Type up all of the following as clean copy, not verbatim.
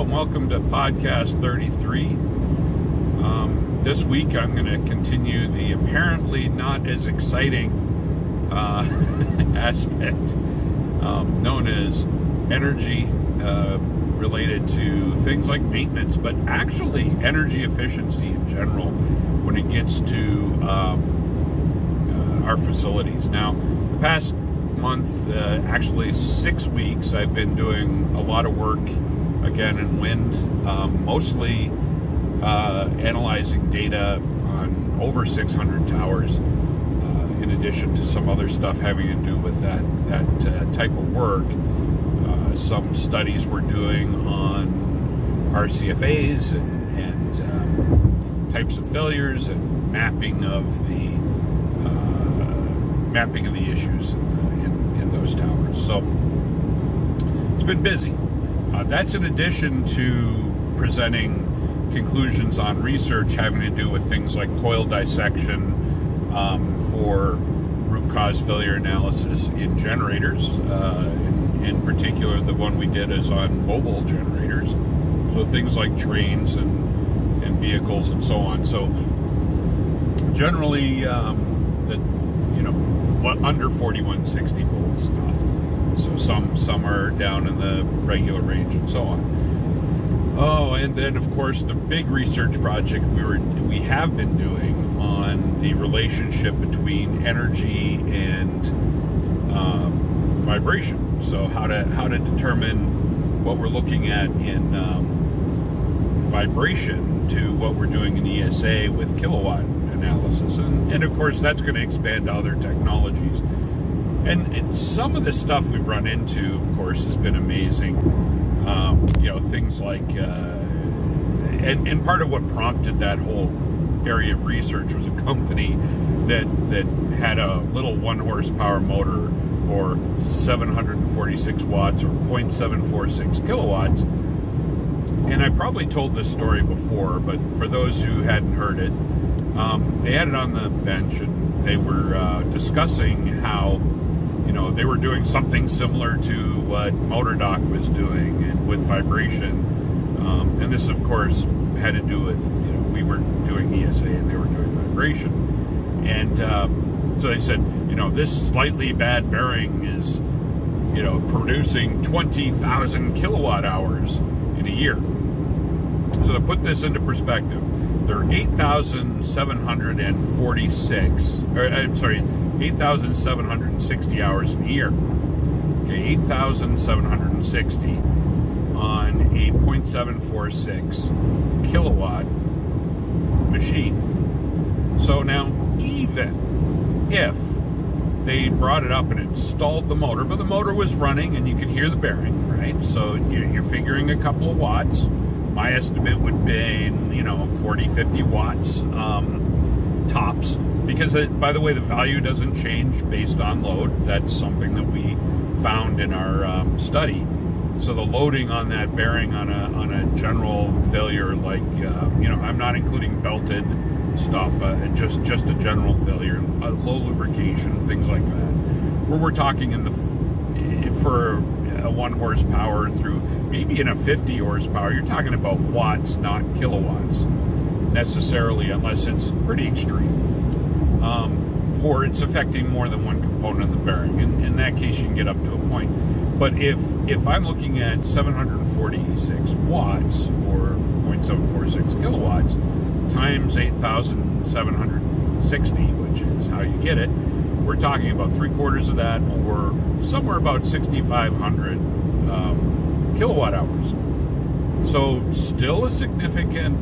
and welcome to podcast 33. This week I'm going to continue the apparently not as exciting aspect known as energy related to things like maintenance, but actually energy efficiency in general when it gets to our facilities. Now, the past month, actually 6 weeks, I've been doing a lot of work again in wind, mostly analyzing data on over 600 towers, in addition to some other stuff having to do with that type of work. Some studies we're doing on RCFAs and types of failures and mapping of the issues in those towers. So it's been busy. That's in addition to presenting conclusions on research having to do with things like coil dissection for root cause failure analysis in generators. In particular, the one we did is on mobile generators, so things like trains and vehicles and so on. So generally, under 4160 volt stuff. So some are down in the regular range and so on. Oh, and then of course the big research project we have been doing on the relationship between energy and vibration. So how to determine what we're looking at in vibration to what we're doing in ESA with kilowatt analysis, and of course that's going to expand to other technologies. And some of the stuff we've run into, of course, has been amazing. Things like, and part of what prompted that whole area of research was a company that had a little 1 horsepower motor, or 746 watts, or 0.746 kilowatts. And I probably told this story before, but for those who hadn't heard it, they had it on the bench and they were discussing how they were doing something similar to what MotorDoc was doing and with vibration. And this, of course, had to do with, we were doing ESA and they were doing vibration. And so they said, this slightly bad bearing is, producing 20,000 kilowatt hours in a year. So to put this into perspective, there are 8,760 hours in a year. Okay, 8,760 on a 0.746 kilowatt machine. So now, even if they brought it up and installed the motor, but the motor was running and you could hear the bearing, right? So you're figuring a couple of watts. My estimate would be, 40, 50 watts tops. Because, by the way, the value doesn't change based on load. That's something that we found in our study. So the loading on that bearing on a general failure, like, I'm not including belted stuff, just a general failure, low lubrication, things like that. Where we're talking for a 1 horsepower through maybe in a 50 horsepower, you're talking about watts, not kilowatts necessarily, unless it's pretty extreme. Or it's affecting more than one component of the bearing. In that case, you can get up to a point. But if I'm looking at 746 watts, or 0.746 kilowatts, times 8,760, which is how you get it, we're talking about 3/4 of that, or somewhere about 6,500 kilowatt hours. So still a significant,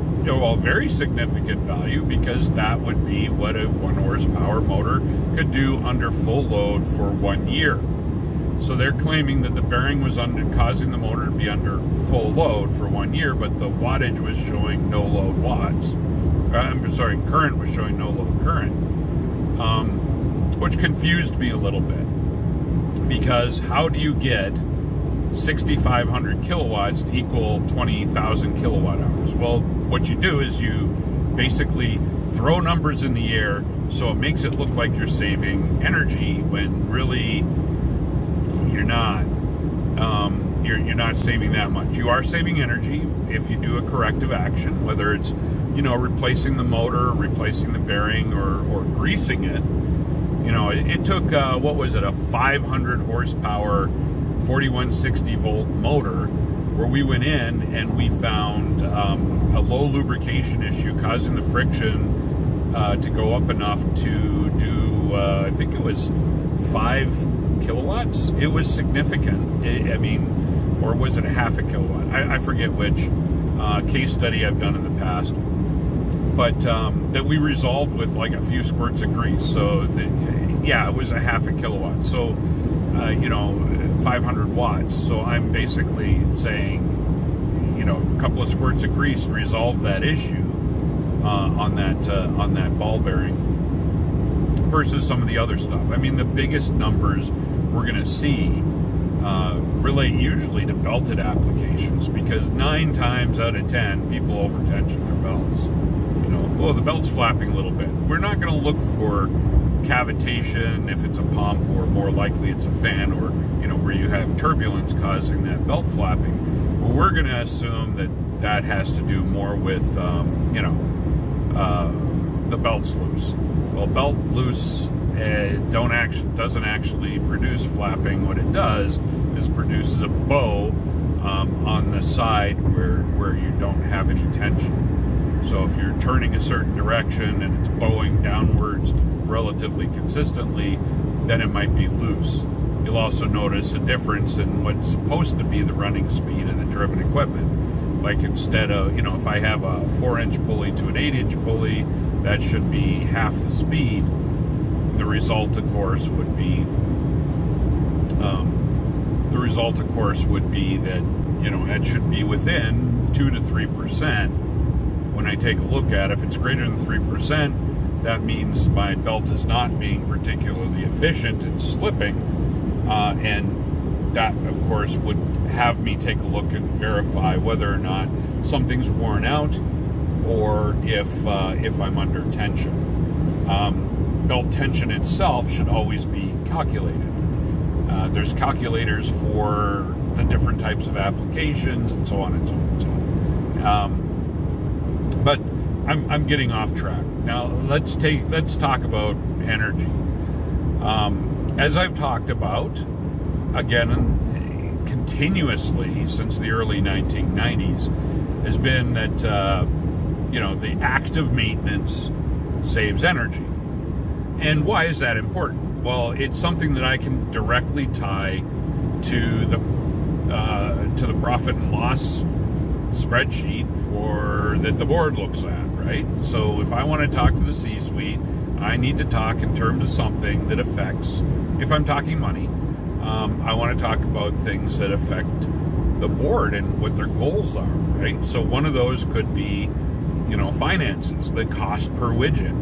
very significant value, because that would be what a 1 horsepower motor could do under full load for 1 year. So they're claiming that the bearing was causing the motor to be under full load for 1 year, but the wattage was showing no load watts. Current was showing no load current, which confused me a little bit, because how do you get 6,500 kilowatts to equal 20,000 kilowatt hours? Well, what you do is you basically throw numbers in the air so it makes it look like you're saving energy when really you're not. you're not saving that much. You are saving energy if you do a corrective action, whether it's, you know, replacing the motor, replacing the bearing, or greasing it. You know, it took, what was it, a 500 horsepower, 4160 volt motor, where we went in and we found a low lubrication issue causing the friction to go up enough to do, I think it was 5 kilowatts. It was significant. I mean, or was it a half a kilowatt? I forget which case study I've done in the past. But that we resolved with like a few squirts of grease. So, yeah, it was a half a kilowatt. So, you know, 500 watts. So I'm basically saying, you know, a couple of squirts of grease resolved that issue on that ball bearing versus some of the other stuff. I mean, the biggest numbers we're going to see relate usually to belted applications, because 9 times out of 10 people overtension their belts. You know, well, the belt's flapping a little bit. We're not going to look for cavitation if it's a pump, or more likely it's a fan, or, you know, where you have turbulence causing that belt flapping. Well, we're going to assume that that has to do more with, you know, the belt's loose. Well, belt loose doesn't actually produce flapping. What it does is produces a bow on the side where you don't have any tension. So if you're turning a certain direction and it's bowing downwards relatively consistently, then it might be loose. You'll also notice a difference in what's supposed to be the running speed of the driven equipment. Like, instead of, you know, if I have a 4-inch pulley to an 8-inch pulley, that should be half the speed. The result, of course, would be that, you know, it should be within 2 to 3%. When I take a look at it, if it's greater than 3%, that means my belt is not being particularly efficient, it's slipping, and that, of course, would have me take a look and verify whether or not something's worn out, or if I'm under tension. Belt tension itself should always be calculated. There's calculators for the different types of applications, and so on and so on and so on. But I'm getting off track. Now let's talk about energy. As I've talked about, again, continuously since the early 1990s, has been that you know, the active maintenance saves energy. And why is that important? Well, it's something that I can directly tie to the profit and loss spreadsheet that the board looks at, right? So if I want to talk to the C-suite, I need to talk in terms of something that affects, if I'm talking money, I want to talk about things that affect the board and what their goals are, right? So one of those could be, you know, finances, the cost per widget.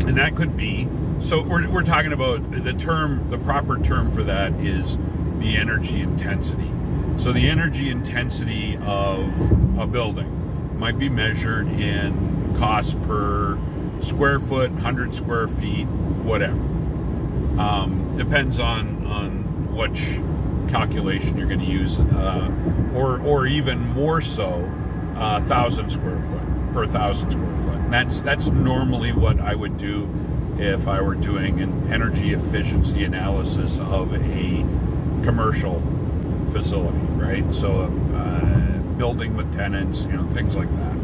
And that could be, so we're talking about the proper term for that is the energy intensity. So the energy intensity of a building might be measured in cost per square foot, 100 square feet, whatever. Depends on which calculation you're going to use, or even more so, 1,000 square foot per 1,000 square foot. And that's normally what I would do if I were doing an energy efficiency analysis of a commercial facility, right? So building with tenants, you know, things like that.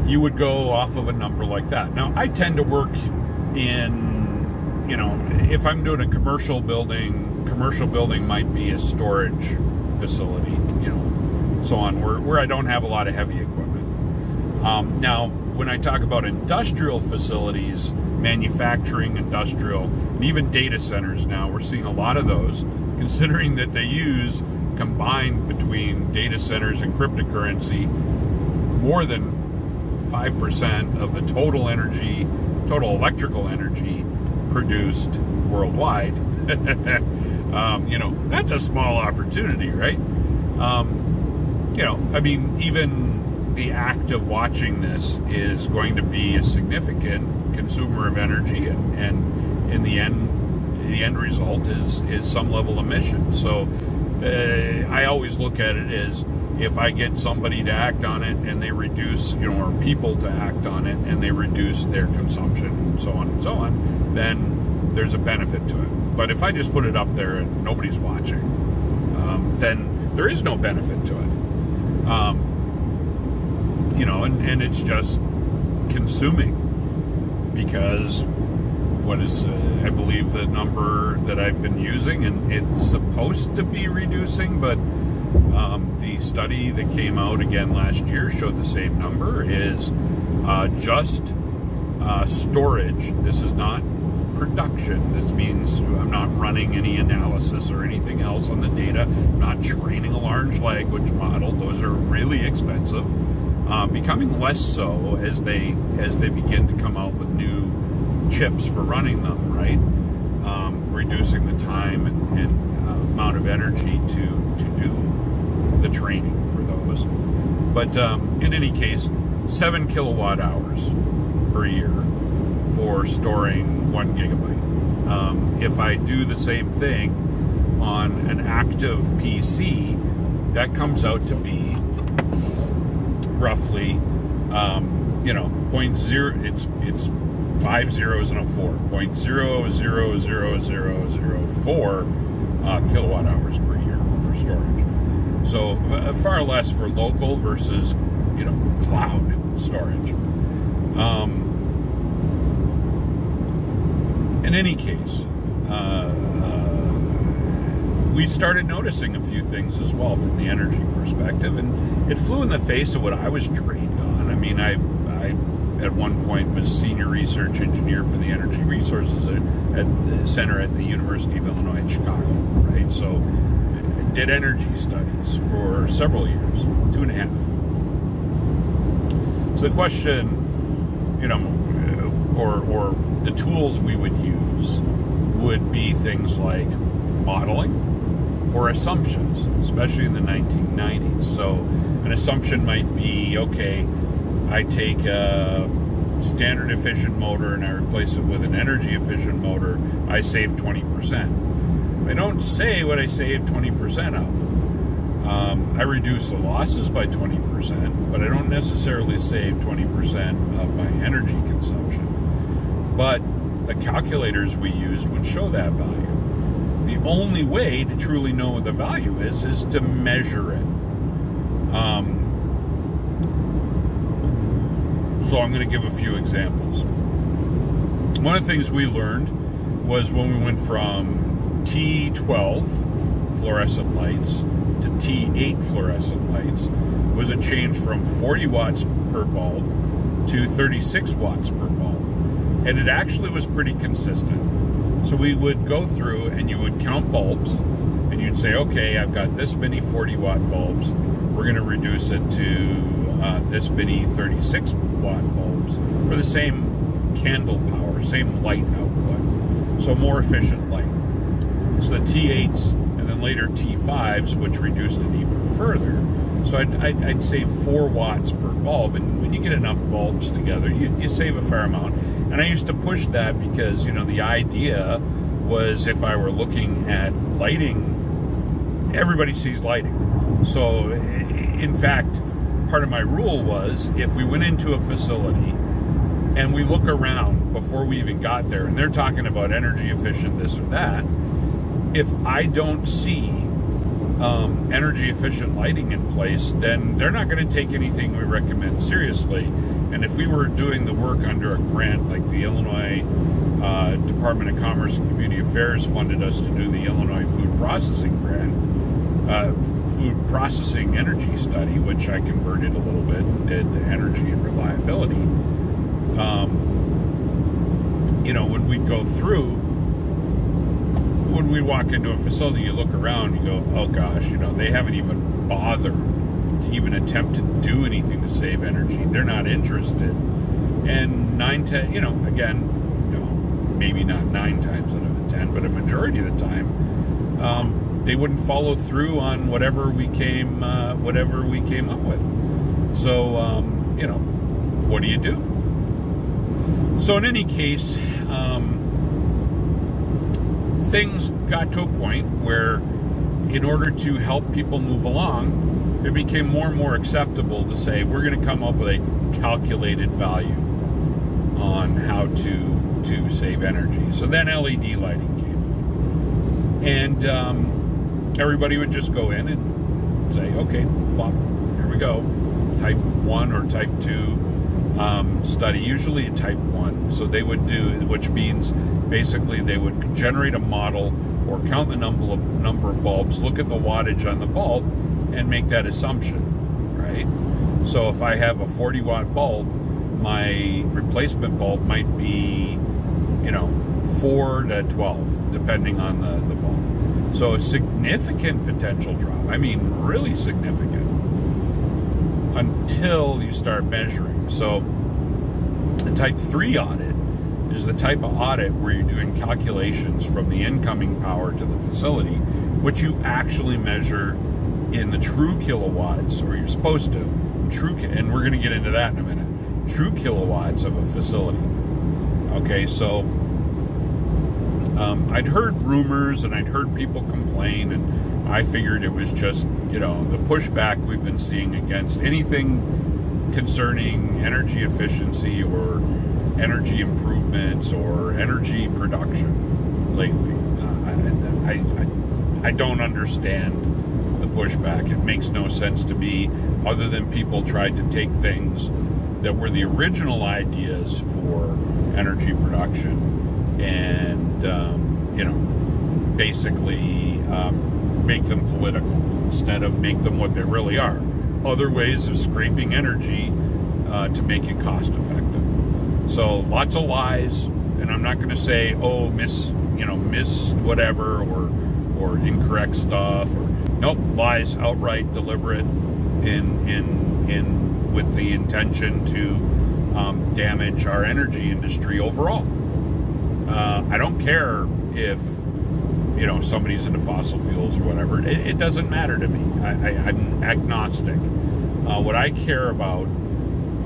You would go off of a number like that. Now, I tend to work in, you know, if I'm doing a commercial building might be a storage facility, you know, so on, where I don't have a lot of heavy equipment. Now, when I talk about industrial facilities, manufacturing, industrial, and even data centers now, we're seeing a lot of those, considering that they use, combined between data centers and cryptocurrency, more than 5% of the total electrical energy produced worldwide. You know, that's a small opportunity, right? You know, I mean, even the act of watching this is going to be a significant consumer of energy, and in the end, the end result is some level of emission. So I always look at it as, if I get somebody to act on it and they reduce, or people to act on it and they reduce their consumption, and so on, then there's a benefit to it. But if I just put it up there and nobody's watching, then there is no benefit to it. And it's just consuming, because what is, I believe, the number that I've been using, and it's supposed to be reducing, but the study that came out again last year showed the same number, is just storage. This is not production. This means I'm not running any analysis or anything else on the data. I'm not training a large language model. Those are really expensive. Becoming less so as they begin to come out with new chips for running them, right? Reducing the time and amount of energy to do the training for those. But in any case, 7 kilowatt hours per year for storing 1 gigabyte. If I do the same thing on an active PC, that comes out to be roughly, 0.0, it's 5 zeros and a 4, 0.00004 kilowatt hours per year for storage. So far less for local versus, cloud storage. In any case, we started noticing a few things as well from the energy perspective, and it flew in the face of what I was trained on. I mean, I at one point was senior research engineer for the Energy Resources at the Center at the University of Illinois at Chicago, right? So I did energy studies for several years, 2.5. So the question, or the tools we would use would be things like modeling or assumptions, especially in the 1990s. So an assumption might be, okay, I take a standard efficient motor and I replace it with an energy efficient motor, I save 20%. I don't say what I saved 20% of. I reduce the losses by 20%, but I don't necessarily save 20% of my energy consumption. But the calculators we used would show that value. The only way to truly know what the value is to measure it. So I'm going to give a few examples. One of the things we learned was when we went from T12 fluorescent lights to T8 fluorescent lights was a change from 40 watts per bulb to 36 watts per bulb. And it actually was pretty consistent. So we would go through and you would count bulbs and you'd say, okay, I've got this many 40 watt bulbs. We're going to reduce it to this many 36 watt bulbs for the same candle power, same light output. So more efficient light. So the T8s and then later T5s, which reduced it even further. So I'd save 4 watts per bulb, and when you get enough bulbs together, you save a fair amount. And I used to push that because, the idea was if I were looking at lighting, everybody sees lighting. So, in fact, part of my rule was if we went into a facility and we look around before we even got there, and they're talking about energy efficient this or that, if I don't see energy efficient lighting in place, then they're not going to take anything we recommend seriously. And if we were doing the work under a grant like the Illinois Department of Commerce and Community Affairs funded us to do the Illinois Food Processing Grant, food processing energy study, which I converted a little bit and did energy and reliability. When we'd go through, when we walk into a facility, you look around, you go, oh gosh, they haven't even bothered to even attempt to do anything to save energy. They're not interested. And maybe not 9 times out of 10, but a majority of the time, they wouldn't follow through on whatever we came up with. So, what do you do? So in any case, things got to a point where, in order to help people move along, it became more and more acceptable to say, we're going to come up with a calculated value on how to save energy. So then LED lighting came. And everybody would just go in and say, okay, well, here we go. Type 1 or type 2 study, usually a type 1. So they would do, which means basically they would generate a model or count the number of bulbs, look at the wattage on the bulb, and make that assumption, right? So if I have a 40 watt bulb, my replacement bulb might be, 4 to 12, depending on the bulb. So a significant potential drop. I mean, really significant, until you start measuring. So the type 3 audit is the type of audit where you're doing calculations from the incoming power to the facility, which you actually measure in the true kilowatts, or you're supposed to, and we're going to get into that in a minute, true kilowatts of a facility. Okay, so I'd heard rumors and I'd heard people complain, and I figured it was just, the pushback we've been seeing against anything concerning energy efficiency or energy improvements or energy production lately. I don't understand the pushback. It makes no sense to me, other than people tried to take things that were the original ideas for energy production and, basically make them political instead of make them what they really are. Other ways of scraping energy to make it cost effective. So lots of lies, and I'm not going to say, oh, miss whatever or incorrect stuff, or nope, lies, outright, deliberate, in with the intention to damage our energy industry overall. I don't care if somebody's into fossil fuels or whatever. It doesn't matter to me. I'm agnostic. What I care about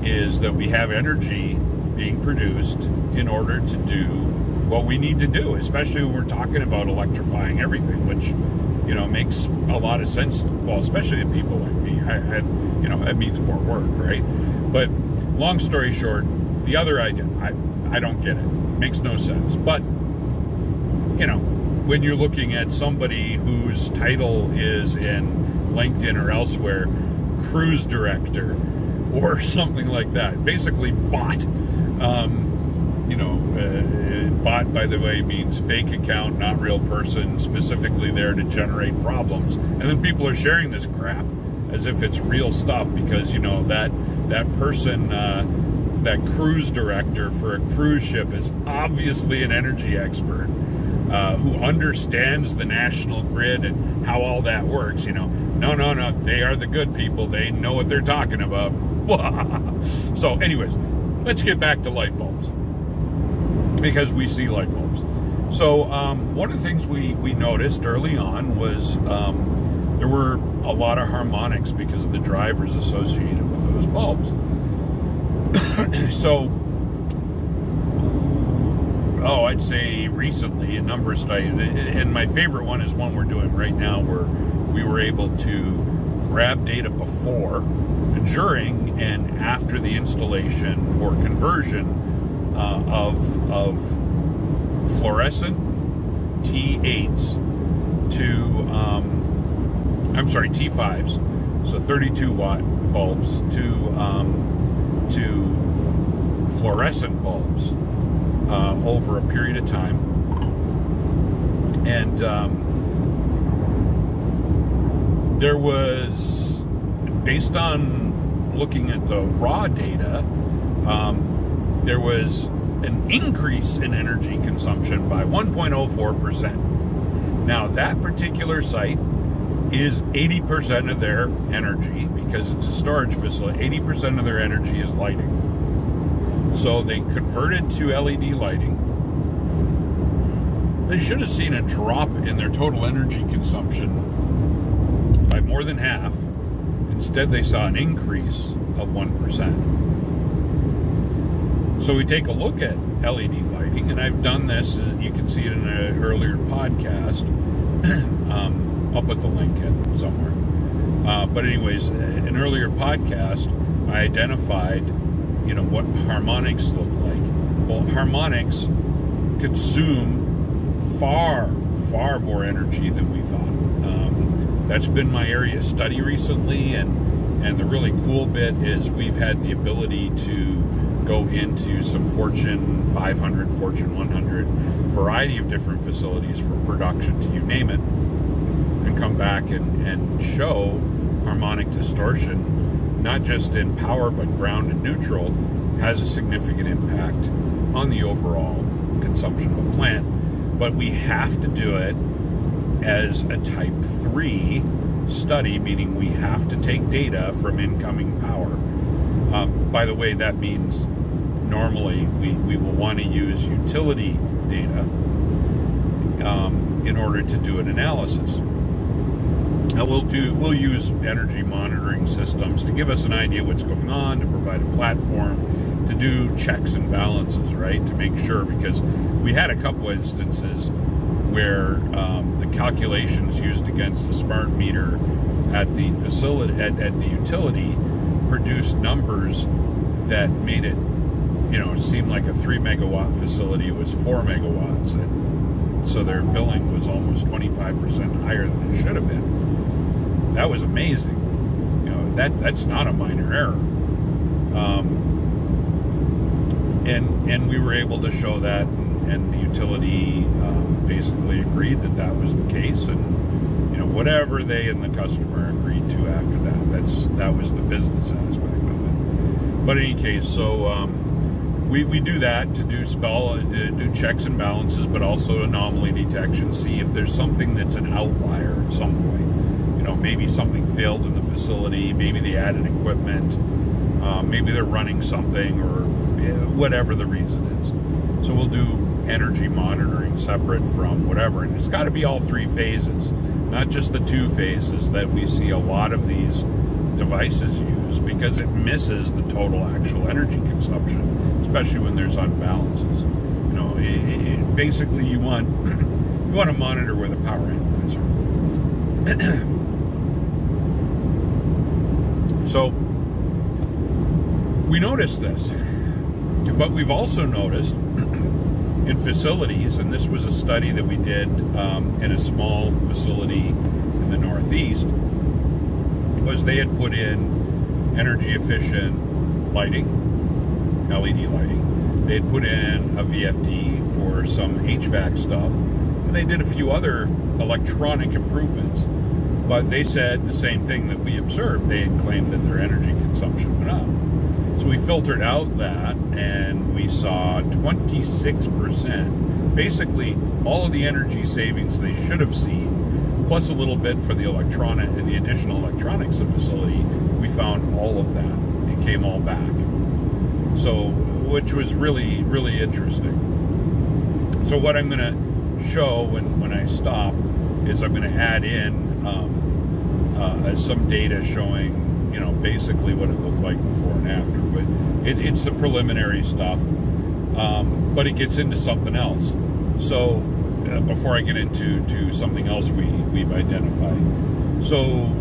is that we have energy being produced in order to do what we need to do, especially when we're talking about electrifying everything, which makes a lot of sense. Well, especially to people like me. It means more work, right? But long story short, the other idea, I don't get it. Makes no sense. But when you're looking at somebody whose title is in LinkedIn or elsewhere, cruise director or something like that, basically bot. Bot, by the way, means fake account, not real person, specifically there to generate problems. And then people are sharing this crap as if it's real stuff because, that person, that cruise director for a cruise ship is obviously an energy expert who understands the national grid and how all that works. No, they are the good people. They know what they're talking about. So anyways, let's get back to light bulbs, because we see light bulbs. So one of the things we noticed early on was there were a lot of harmonics because of the drivers associated with those bulbs. So, I'd say recently a number of studies, and my favorite one is one we're doing right now, where we were able to grab data before, during, and after the installation or conversion of fluorescent T8s to, T5s, so 32 watt bulbs to fluorescent bulbs over a period of time. And there was, based on looking at the raw data, there was an increase in energy consumption by 1.04%. Now, that particular site is 80% of their energy, because it's a storage facility, 80% of their energy is lighting. So they converted to LED lighting. They should have seen a drop in their total energy consumption by more than half. Instead, they saw an increase of 1%. So we take a look at LED lighting, and I've done this. You can see it in an earlier podcast. I'll put the link in somewhere. But anyways, an earlier podcast, I identified, what harmonics look like. Well, harmonics consume far, far more energy than we thought. That's been my area of study recently, and the really cool bit is we've had the ability to go into some Fortune 500, Fortune 100, variety of different facilities for production, to you name it, and come back and show harmonic distortion, not just in power but ground and neutral, has a significant impact on the overall consumption of a plant. But we have to do it as a type 3 study, meaning we have to take data from incoming power. By the way, that means normally we will want to use utility data in order to do an analysis. Now we'll use energy monitoring systems to give us an idea what's going on, to provide a platform, to do checks and balances, right? To make sure, because we had a couple instances where the calculations used against the smart meter at the facility, at the utility, produced numbers that made it, seem like a 3 megawatt facility was 4 megawatts, and so their billing was almost 25% higher than it should have been. That was amazing. That's not a minor error. And we were able to show that, and the utility basically agreed that was the case, and whatever they and the customer agreed to after that was the business aspect of it. But in any case, so we do that to do checks and balances, but also anomaly detection, see if there's something that's an outlier at some point. Maybe something failed in the facility, maybe they added equipment, maybe they're running something, or whatever the reason is. So we'll do energy monitoring separate from whatever, and it's got to be all 3 phases, not just the 2 phases that we see a lot of these devices use, because it misses the total actual energy consumption, especially when there's unbalances. Basically you want to monitor where the power analyzer. So we noticed this, but we've also noticed in facilities, and this was a study that we did in a small facility in the Northeast, was they had put in energy efficient lighting, LED lighting. They had put in a VFD for some HVAC stuff, and they did a few other electronic improvements. But they said the same thing that we observed. They had claimed that their energy consumption went up. So we filtered out that, and we saw 26%. Basically, all of the energy savings they should have seen, plus a little bit for the additional electronics of the facility, we found all of that. It came all back. So, which was really, really interesting. So what I'm going to show when I stop is I'm going to add in some data showing, basically what it looked like before and after. But it's the preliminary stuff, but it gets into something else. So before I get into something else we've identified. So,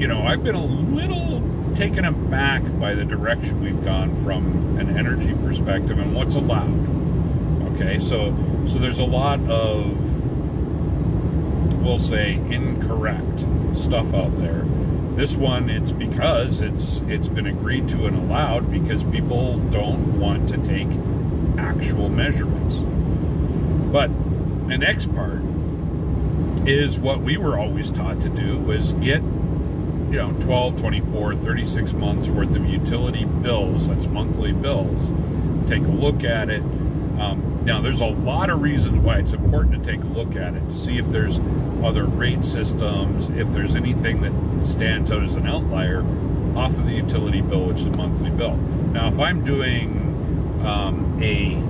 I've been a little taken aback by the direction we've gone from an energy perspective and what's allowed. Okay, so there's a lot of, we'll say, incorrect stuff out there. This one, it's because it's been agreed to and allowed because people don't want to take actual measurements. But the next part is what we were always taught to do, was get 12, 24, 36 months worth of utility bills, that's monthly bills, take a look at it. Now, there's a lot of reasons why it's important to take a look at it, to see if there's other rate systems, if there's anything that stands out as an outlier off of the utility bill, which is a monthly bill. Now, if I'm doing a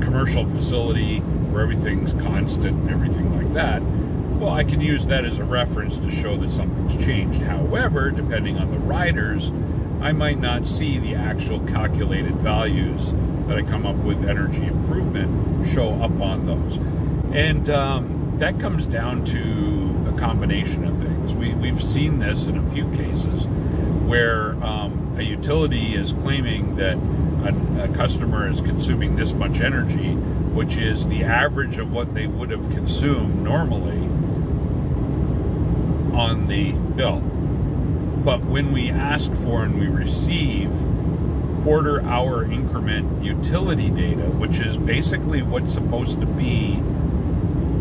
commercial facility where everything's constant and everything like that, well, I can use that as a reference to show that something's changed. However, depending on the riders, I might not see the actual calculated values that I come up with energy improvement show up on those. And that comes down to a combination of things. We've seen this in a few cases where a utility is claiming that a customer is consuming this much energy, which is the average of what they would have consumed normally on the bill. But when we ask for and we receive quarter-hour increment utility data, which is basically what's supposed to be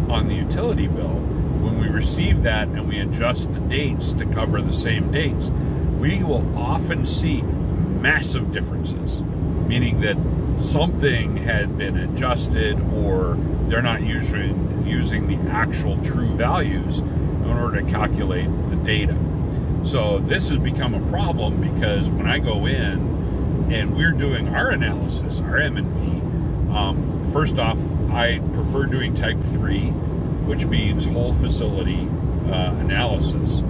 on the utility bill, when we receive that and we adjust the dates to cover the same dates, we will often see massive differences, meaning that something had been adjusted or they're not usually using the actual true values in order to calculate the data. So this has become a problem because when I go in and we're doing our analysis, our M&V, first off, I prefer doing type 3, which means whole facility analysis.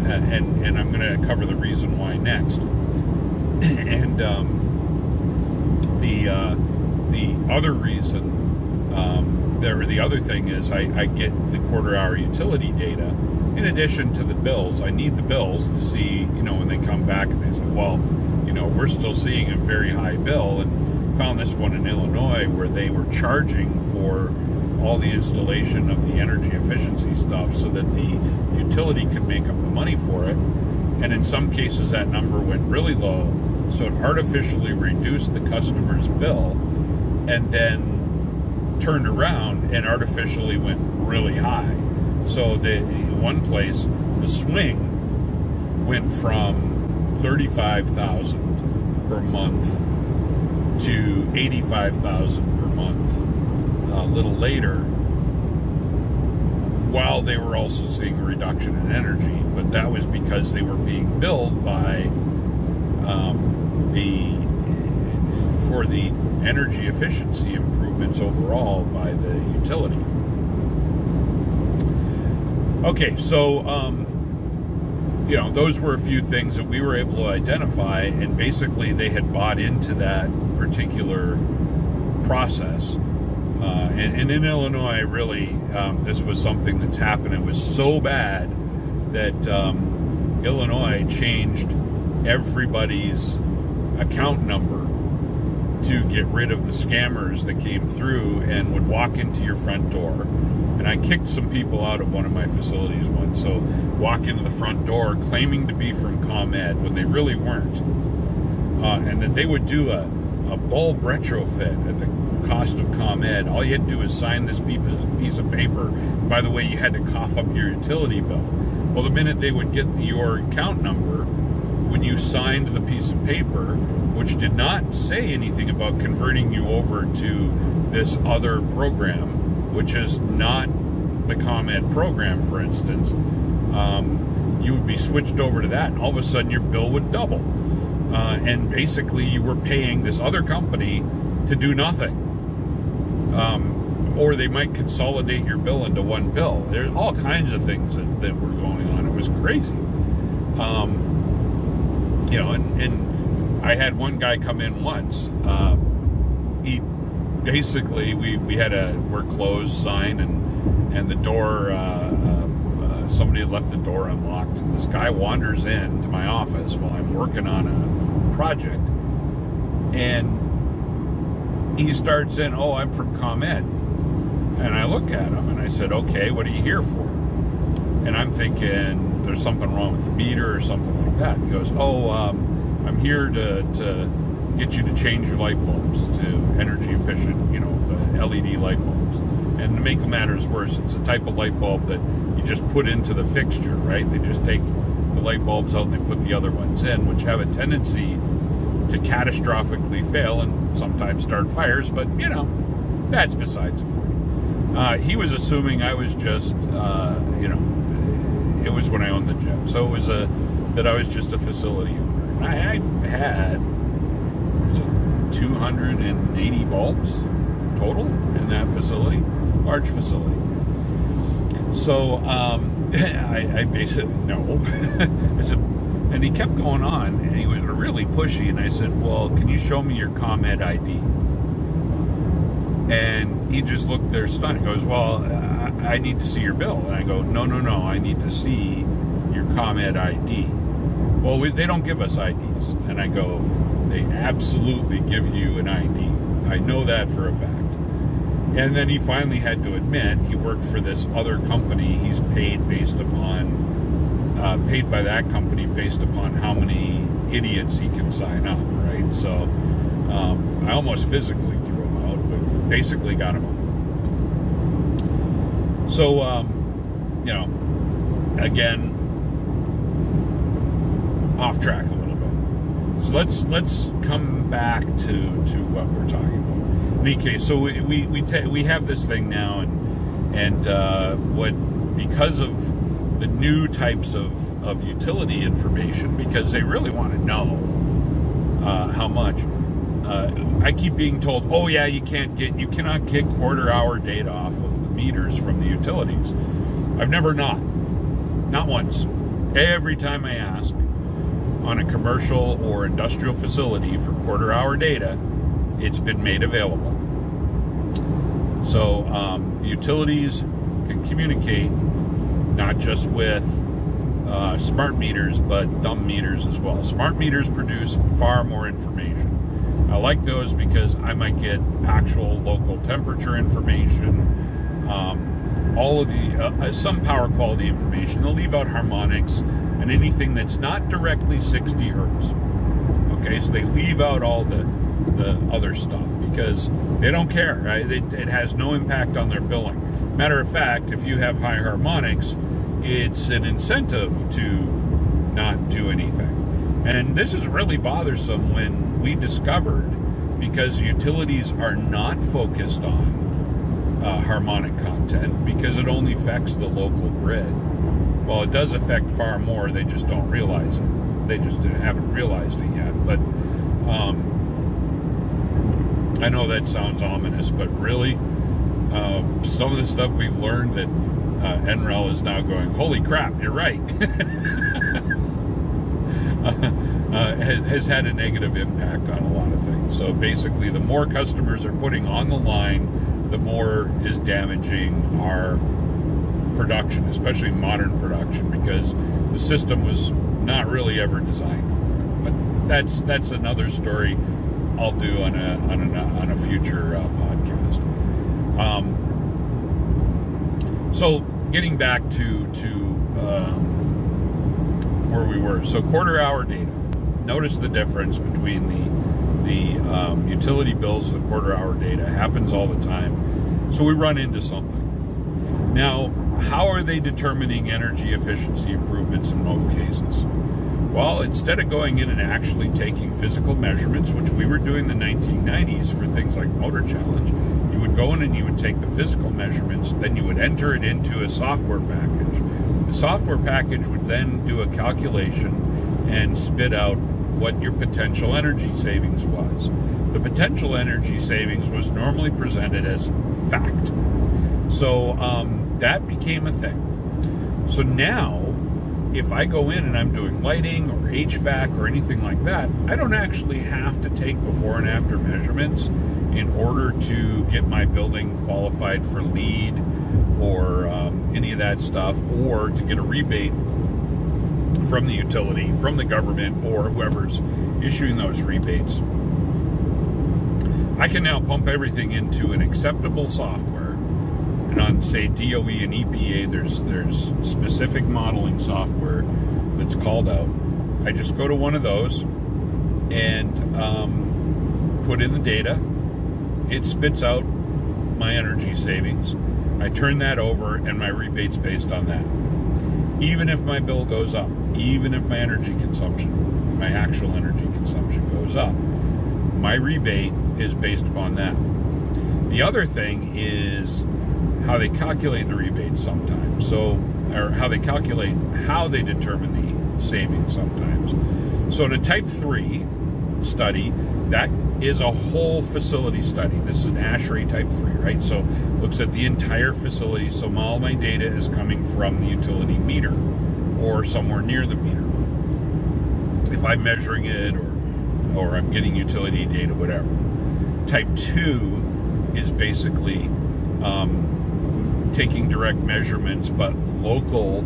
And I'm going to cover the reason why next. And the other reason, the other thing is I get the quarter-hour utility data in addition to the bills. I need the bills to see, when they come back and they say, well, we're still seeing a very high bill, and found this one in Illinois where they were charging for all the installation of the energy efficiency stuff so that the utility could make up the money for it. And in some cases that number went really low, so it artificially reduced the customer's bill and then turned around and artificially went really high. So in one place, the swing went from $35,000 per month to $85,000 per month a little later, while they were also seeing a reduction in energy. But that was because they were being billed by for the energy efficiency improvements overall by the utility. Okay, so those were a few things that we were able to identify, and basically they had bought into that particular process. And in Illinois, really, this was something that's happened. It was so bad that Illinois changed everybody's account number to get rid of the scammers that came through and would walk into your front door. And I kicked some people out of one of my facilities once. So walk into the front door claiming to be from ComEd when they really weren't. And that they would do a bulb retrofit at the cost of ComEd. All you had to do was sign this piece of paper. By the way, you had to cough up your utility bill. Well, the minute they would get your account number, when you signed the piece of paper, which did not say anything about converting you over to this other program, which is not the ComEd program, for instance, you would be switched over to that, and all of a sudden your bill would double. And basically you were paying this other company to do nothing. Or they might consolidate your bill into one bill. There's all kinds of things that were going on. It was crazy. And I had one guy come in once. He basically, we had a "we're closed" sign, and the door, somebody had left the door unlocked. And this guy wanders into my office while I'm working on a project, and he starts in, "Oh, I'm from ComEd." And I look at him and I said, "Okay, what are you here for?" And I'm thinking there's something wrong with the meter or something like that. He goes, "Oh, I'm here to get you to change your light bulbs to energy efficient, the LED light bulbs. And to make matters worse, it's the type of light bulb that you just put into the fixture, right? They just take the light bulbs out and they put the other ones in, which have a tendency to catastrophically fail and sometimes start fires, but, that's besides the point. He was assuming I was just, it was when I owned the gym. So it was that I was just a facility owner. I had 280 bulbs total in that facility, large facility. So I basically, no. I said, And he kept going on, and he was really pushy, and I said, well, can you show me your ComEd ID? And he just looked there stunned. He goes, well, I need to see your bill. And I go, no, I need to see your ComEd ID. Well, they don't give us IDs. And I go, they absolutely give you an ID. I know that for a fact. And then he finally had to admit he worked for this other company. He's paid based upon, paid by that company based upon how many idiots he can sign up, right? So I almost physically threw him out, but basically got him out. So, you know, again, off track a little bit. So let's come back to what we're talking about. In any case, so we have this thing now, and because of the new types of utility information, because they really want to know how much. I keep being told, oh yeah, you cannot get quarter-hour data off of the meters from the utilities. I've never not once. Every time I ask on a commercial or industrial facility for quarter-hour data, it's been made available. So the utilities can communicate not just with smart meters, but dumb meters as well. Smart meters produce far more information. I like those because I might get actual local temperature information, all of the some power quality information. They'll leave out harmonics and anything that's not directly 60 hertz. Okay, so they leave out all the other stuff because they don't care, right? It has no impact on their billing. Matter of fact, if you have high harmonics, it's an incentive to not do anything. And this is really bothersome when we discovered, because utilities are not focused on harmonic content because it only affects the local grid. Well, it does affect far more, they just don't realize it. They just haven't realized it yet. But I know that sounds ominous, but really, some of the stuff we've learned that NREL is now going, holy crap, you're right, has had a negative impact on a lot of things. So basically, the more customers are putting on the line, the more is damaging our production, especially modern production, because the system was not really ever designed for it. But that's another story I'll do on a future podcast. So getting back to where we were. So quarter-hour data. Notice the difference between the utility bills and the quarter-hour data. It happens all the time. So we run into something. Now, how are they determining energy efficiency improvements in most cases? Well, instead of going in and actually taking physical measurements, which we were doing in the 1990s for things like Motor Challenge, you would go in and you would take the physical measurements, then you would enter it into a software package. The software package would then do a calculation and spit out what your potential energy savings was. The potential energy savings was normally presented as fact. So that became a thing. So now, if I go in and I'm doing lighting or HVAC or anything like that, I don't actually have to take before and after measurements in order to get my building qualified for LEED or any of that stuff, or to get a rebate from the utility, from the government, or whoever's issuing those rebates. I can now pump everything into an acceptable software. And on, say, DOE and EPA, there's specific modeling software that's called out. I just go to one of those and put in the data. It spits out my energy savings. I turn that over, and my rebate's based on that. Even if my bill goes up, even if my energy consumption, my actual energy consumption goes up, my rebate is based upon that. The other thing is how they calculate the rebate sometimes. So, or how they calculate, how they determine the savings sometimes. So in a type 3 study, that is a whole facility study. This is an ASHRAE type 3, right? So looks at the entire facility. So all my data is coming from the utility meter or somewhere near the meter. if I'm measuring it or I'm getting utility data, whatever. Type 2 is basically taking direct measurements but local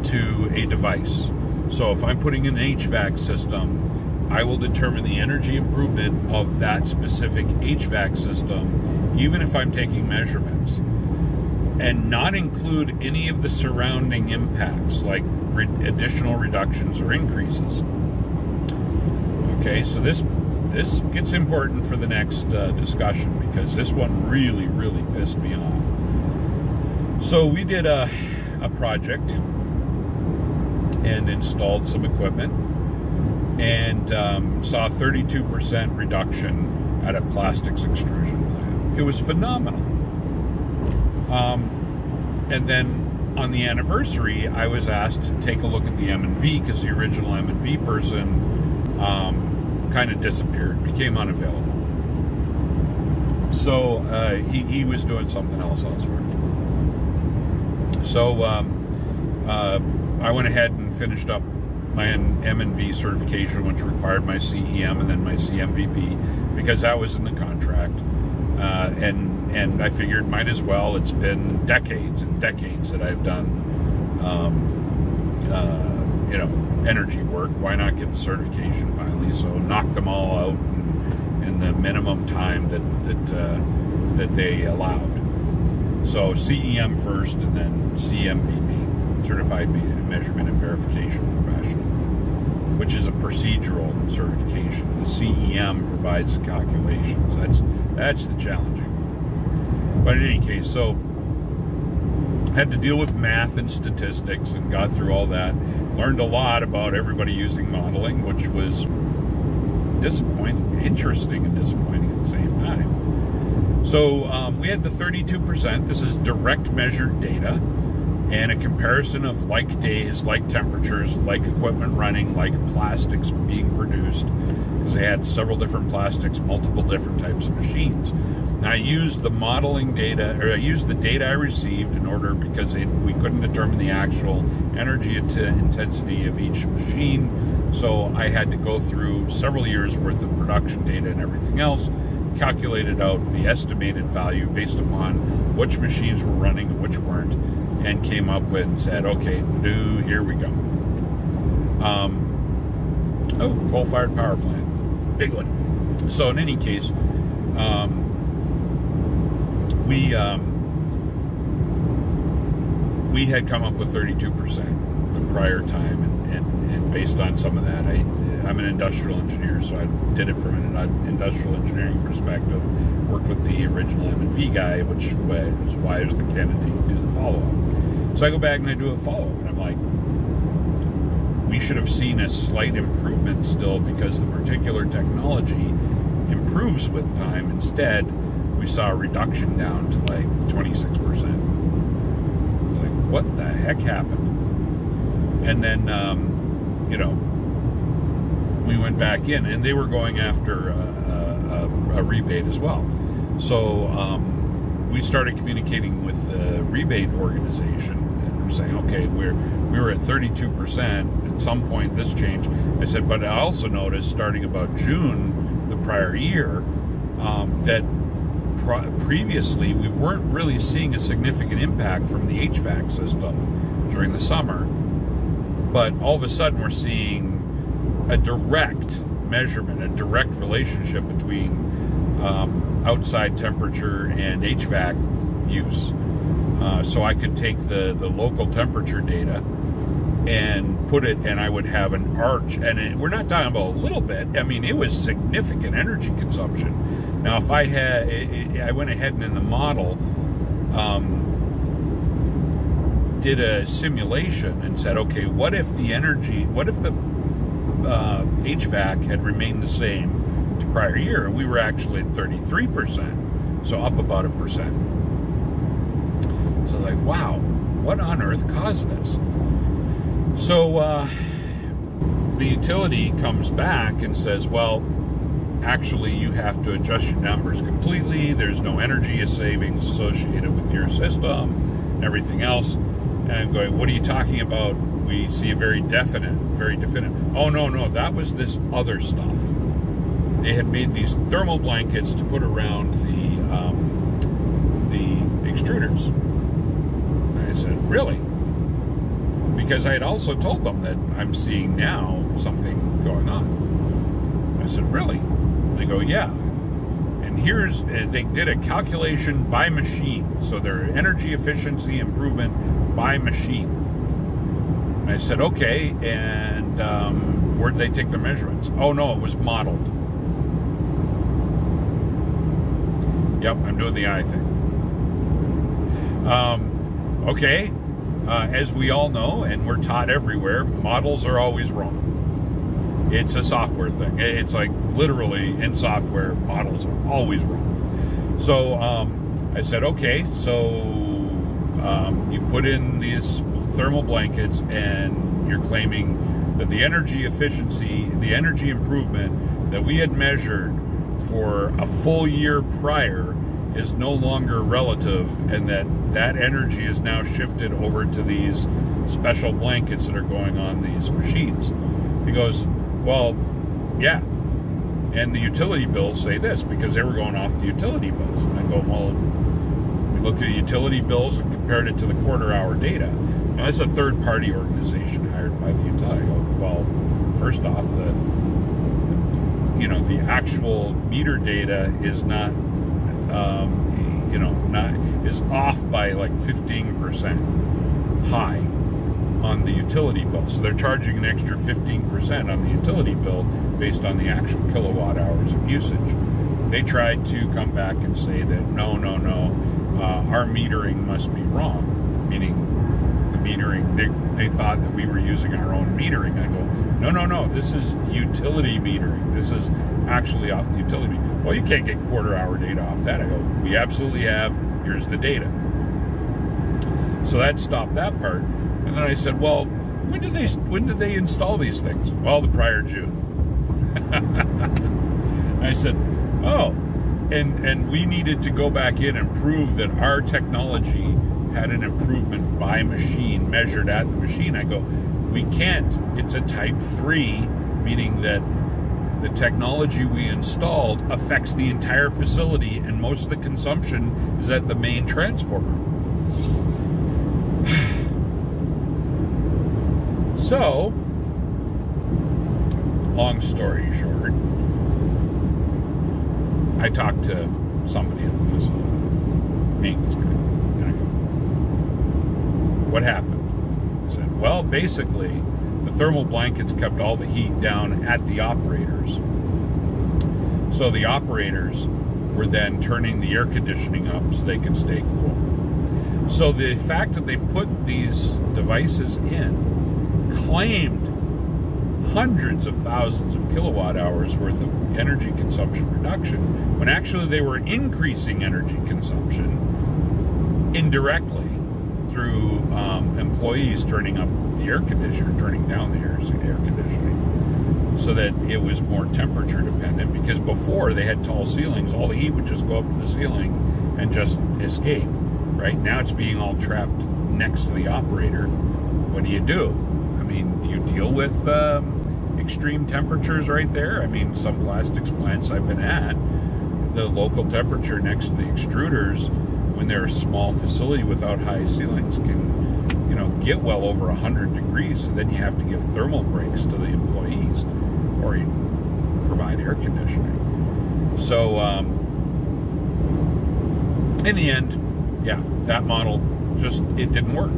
to a device. So if I'm putting in an HVAC system, I will determine the energy improvement of that specific HVAC system, even if I'm taking measurements, and not include any of the surrounding impacts like additional reductions or increases. Okay, so this gets important for the next discussion, because this one really pissed me off. So we did a project and installed some equipment and saw a 32% reduction at a plastics extrusion plant. It was phenomenal. And then on the anniversary, I was asked to take a look at the M&V, because the original M&V person kind of disappeared, became unavailable. So he was doing something else elsewhere. So I went ahead and finished up my M&V certification, which required my CEM and then my CMVP, because that was in the contract. And I figured might as well. It's been decades and decades that I've done, energy work. Why not get the certification finally? So knocked them all out in the minimum time that they allowed. So CEM first, and then CMVP, Certified Measurement and Verification Professional, which is a procedural certification. The CEM provides the calculations. That's the challenging. But in any case, so had to deal with math and statistics and got through all that. Learned a lot about everybody using modeling, which was disappointing, interesting and disappointing at the same time. So we had the 32%. This is direct measured data and a comparison of like days, like temperatures, like equipment running, like plastics being produced, because they had several different plastics, multiple different types of machines. Now I used the modeling data, or I used the data I received in order, because we couldn't determine the actual energy intensity of each machine. So I had to go through several years worth of production data and everything else, calculated out the estimated value based upon which machines were running and which weren't, and came up with and said, okay, here we go. Coal-fired power plant, big one. So in any case, we had come up with 32% the prior time, and based on some of that, I'm an industrial engineer, so I did it from an industrial engineering perspective. Worked with the original M&V guy, which is why I was the candidate to do the follow-up. So I go back and I do a follow-up, and I'm like, we should have seen a slight improvement still, because the particular technology improves with time. Instead, we saw a reduction down to like 26%. I was like, what the heck happened? And then, we went back in, and they were going after a rebate as well. So we started communicating with the rebate organization, and we're saying, okay, we were at 32%. At some point, this changed. I said, but I also noticed starting about June the prior year that previously we weren't really seeing a significant impact from the HVAC system during the summer, but all of a sudden we're seeing a direct measurement, a direct relationship between outside temperature and HVAC use. So I could take the local temperature data and put it, and I would have an arch, and we're not talking about a little bit. I mean, it was significant energy consumption. Now, if I went ahead and in the model did a simulation and said, okay, what if the HVAC had remained the same to prior year, and we were actually at 33%, so up about 1%. So like, wow, what on earth caused this? So the utility comes back and says, well, actually you have to adjust your numbers completely. There's no energy savings associated with your system and everything else. And I'm going, what are you talking about? we see a very definite. Oh no, that was this other stuff. They had made these thermal blankets to put around the extruders. And I said, really? Because I had also told them that I'm seeing now something going on. I said, really? They go, yeah. And they did a calculation by machine. So their energy efficiency improvement by machine. And I said, okay, and where did they take the measurements? Oh no, it was modeled. Yep, I'm doing the eye thing. Okay, as we all know, and we're taught everywhere, models are always wrong. It's a software thing. It's like literally in software, models are always wrong. So I said, okay, so you put in these thermal blankets and you're claiming that the energy efficiency, the energy improvement that we had measured for a full year prior is no longer relative, and that energy is now shifted over to these special blankets that are going on these machines. He goes, well, yeah, and the utility bills say this because they were going off the utility bills. And I go, well, we looked at the utility bills and compared it to the quarter-hour data. Now, it's a third-party organization hired by the utility. I go, well, first off, the actual meter data is not, is off by like 15% high on the utility bill. So they're charging an extra 15% on the utility bill based on the actual kilowatt hours of usage. They tried to come back and say that no, our metering must be wrong, meaning the metering, they thought that we were using our own metering. I go, no, this is utility metering. This is actually off the utility. Well, you can't get quarter-hour data off that. I go, we absolutely have. Here's the data. So that stopped that part. And then I said, well, when did they install these things? Well, the prior June. I said, oh, and we needed to go back in and prove that our technology had an improvement by machine, measured at the machine. I go, we can't. It's a type 3, meaning that the technology we installed affects the entire facility, and most of the consumption is at the main transformer. So, long story short, I talked to somebody at the facility, maintenance guy, and I go, what happened? I said, well, basically, the thermal blankets kept all the heat down at the operators. So the operators were then turning the air conditioning up so they could stay cool. So the fact that they put these devices in claimed hundreds of thousands of kilowatt hours worth of energy consumption reduction, when actually they were increasing energy consumption indirectly through employees turning up the air conditioner, turning down the air conditioning, so that it was more temperature dependent. Because before they had tall ceilings, all the heat would just go up to the ceiling and just escape. Right now it's being all trapped next to the operator. What do? I mean, do you deal with extreme temperatures right there? I mean, some plastics plants I've been at, the local temperature next to the extruders, when they're a small facility without high ceilings, can, get well over 100 degrees. So then you have to give thermal breaks to the employees, or you provide air conditioning. So in the end, yeah, that model just, it didn't work.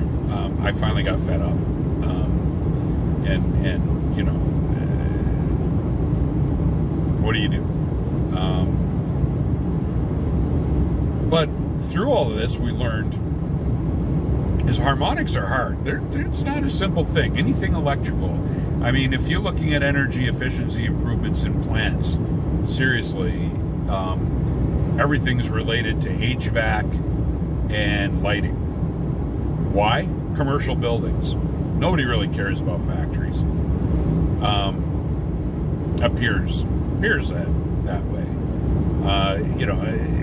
I finally got fed up. What do you do? But through all of this, we learned is harmonics are hard. It's not a simple thing. Anything electrical. I mean, if you're looking at energy efficiency improvements in plants, seriously, everything's related to HVAC and lighting. Why? Commercial buildings. Nobody really cares about factories. Appears that way.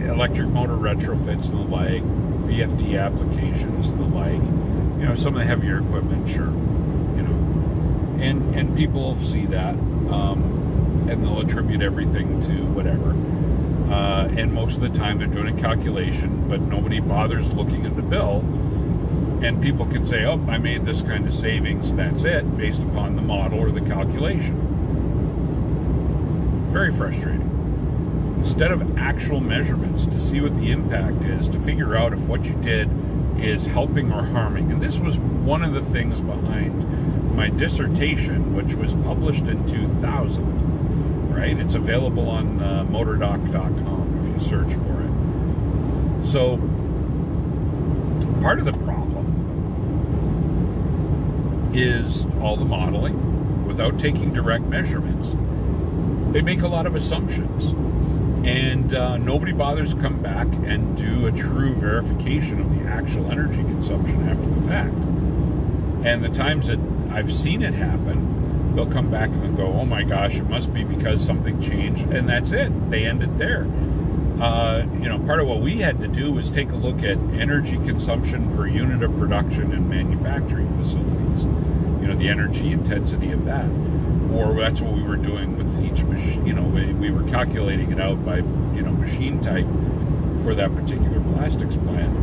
Electric motor retrofits and the like, VFD applications and the like. Some of the heavier equipment, sure. and people see that, and they'll attribute everything to whatever. And most of the time they're doing a calculation, but nobody bothers looking at the bill. And people can say, oh, I made this kind of savings, that's it, based upon the model or the calculation. Very frustrating. Instead of actual measurements to see what the impact is, to figure out if what you did is helping or harming. And this was one of the things behind my dissertation, which was published in 2000, right? It's available on motordoc.com if you search for it. So part of the problem is all the modeling without taking direct measurements. They make a lot of assumptions, and nobody bothers to come back and do a true verification of the actual energy consumption after the fact. And the times that I've seen it happen, they'll come back and they'll go, oh my gosh, it must be because something changed, and that's it. They end it there. You know, part of what we had to do was take a look at energy consumption per unit of production in manufacturing facilities. You know, the energy intensity of that. Or that's what we were doing with each machine. You know, we were calculating it out by, you know, machine type for that particular plastics plant.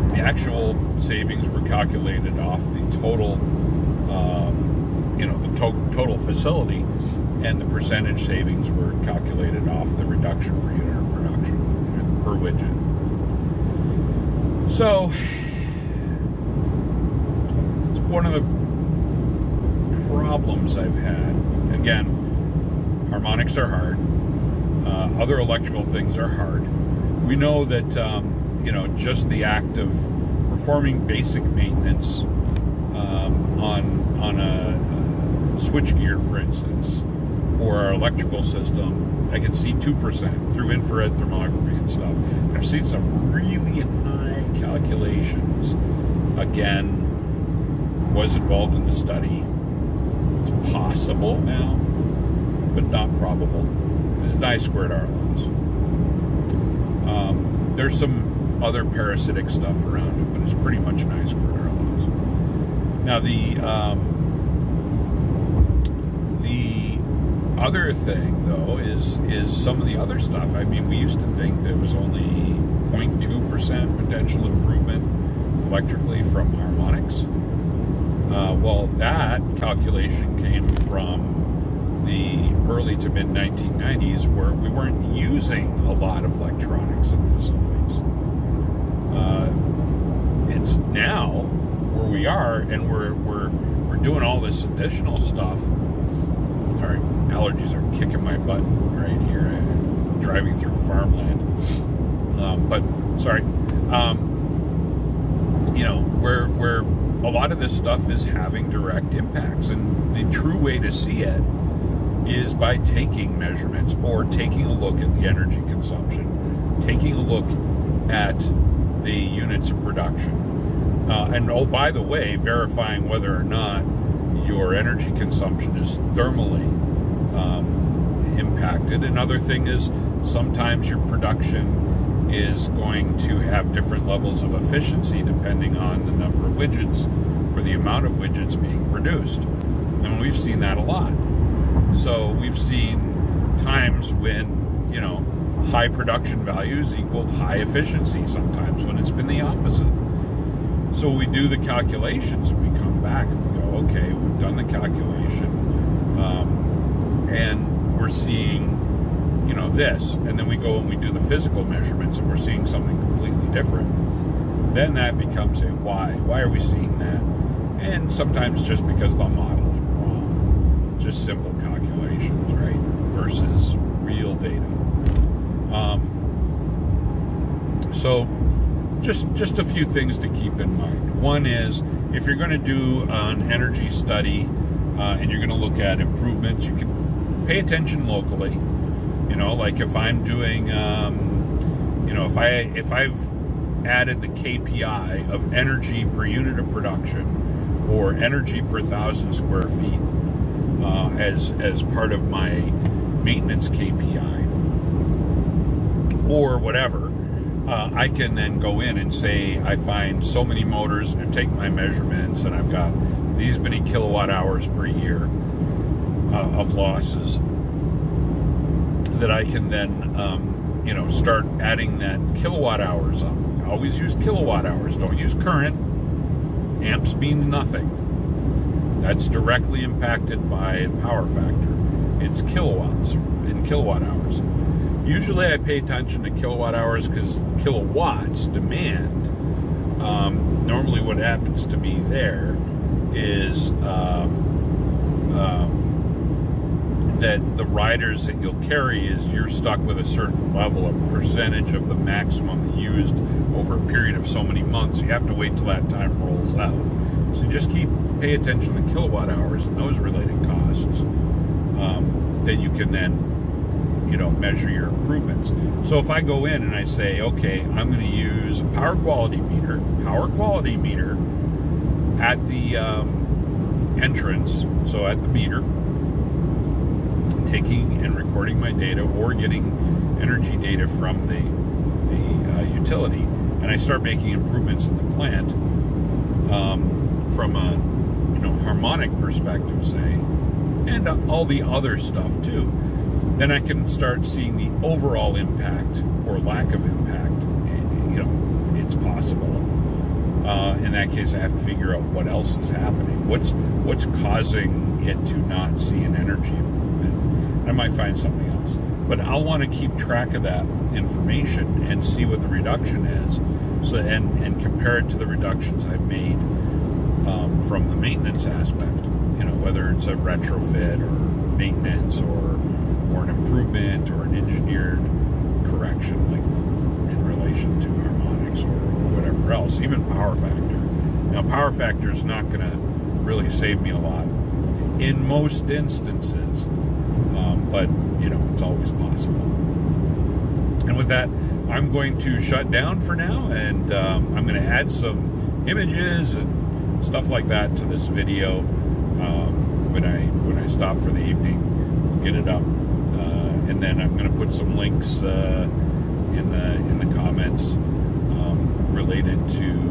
The actual savings were calculated off the total, you know, the total facility, and the percentage savings were calculated off the reduction per unit of production, per widget. So, it's one of the problems I've had. Again, harmonics are hard. Other electrical things are hard. We know that, you know, just the act of performing basic maintenance on a switchgear, for instance, or our electrical system, I can see 2% through infrared thermography and stuff. I've seen some really high calculations. Again, was involved in the study. It's possible now, but not probable. It's an I-squared-R laws. There's some other parasitic stuff around it, but it's pretty much an I-squared-R laws. Now, the other thing, though, is some of the other stuff. I mean, we used to think there was only 0.2% potential improvement electrically from harmonics. Well, that calculation came from the early to mid 1990s, where we weren't using a lot of electronics in facilities. It's now where we are, and we're doing all this additional stuff. Sorry, allergies are kicking my butt right here. I'm driving through farmland, but sorry. You know, where a lot of this stuff is having direct impacts, and the true way to see it is by taking measurements or taking a look at the energy consumption, taking a look at the units of production, and oh, by the way, verifying whether or not your energy consumption is thermally impacted. Another thing is sometimes your production is going to have different levels of efficiency depending on the number of widgets or the amount of widgets being produced. And we've seen that a lot. So we've seen times when, you know, high production values equaled high efficiency, sometimes when it's been the opposite. So we do the calculations and we come back and we go, okay, we've done the calculation, and we're seeing, you know, this, and then we go and we do the physical measurements and we're seeing something completely different. Then that becomes a why. Why are we seeing that? And sometimes just because the model is wrong. Just simple calculations, right? Versus real data. So just a few things to keep in mind. One is, if you're going to do an energy study and you're going to look at improvements, you can pay attention locally. You know, like if I'm doing, you know, if I've added the KPI of energy per unit of production or energy per 1,000 square feet as part of my maintenance KPI or whatever, I can then go in and say I find so many motors and take my measurements, and I've got these many kilowatt hours per year of losses, that I can then, you know, start adding that kilowatt hours up. Always use kilowatt hours. Don't use current. Amps mean nothing. That's directly impacted by power factor. It's kilowatts in kilowatt hours. Usually I pay attention to kilowatt hours because kilowatts demand. Normally what happens to me there is that the riders that you'll carry is you're stuck with a certain level of percentage of the maximum used over a period of so many months. You have to wait till that time rolls out. So just pay attention to kilowatt hours and those related costs. That you can then, you know, measure your improvements. So if I go in and I say, okay, I'm going to use a power quality meter at the entrance, so at the meter, taking and recording my data or getting energy data from the utility, and I start making improvements in the plant from a, you know, harmonic perspective, say, and all the other stuff too, then I can start seeing the overall impact or lack of impact. You know, it's possible. In that case, I have to figure out what else is happening. What's causing it to not see an energy improvement? I might find something else, but I'll want to keep track of that information and see what the reduction is, so and compare it to the reductions I've made from the maintenance aspect. You know, whether it's a retrofit or maintenance or an improvement or an engineered correction, like in relation to harmonics or whatever else, even power factor. Now, power factor is not going to really save me a lot in most instances, but, you know, it's always possible. And with that, I'm going to shut down for now, and I'm going to add some images and stuff like that to this video when I stop for the evening. We'll get it up, and then I'm going to put some links in the comments related to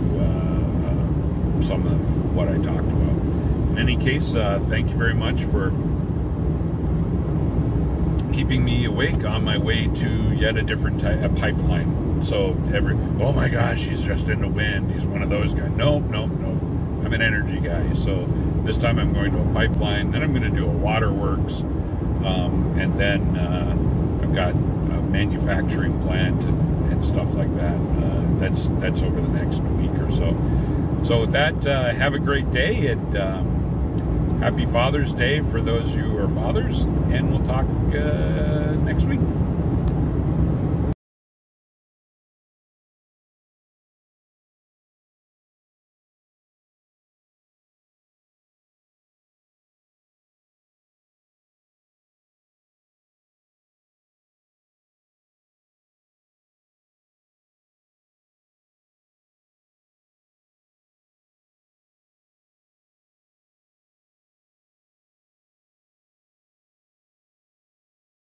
some of what I talked about. In any case, thank you very much for keeping me awake on my way to yet a different pipeline. So oh my gosh, he's just into wind, he's one of those guys. Nope. I'm an energy guy. So this time I'm going to a pipeline, then I'm going to do a waterworks, and then I've got a manufacturing plant and stuff like that. That's over the next week or so. So with that, have a great day, and happy Father's Day for those who are fathers, and we'll talk next week.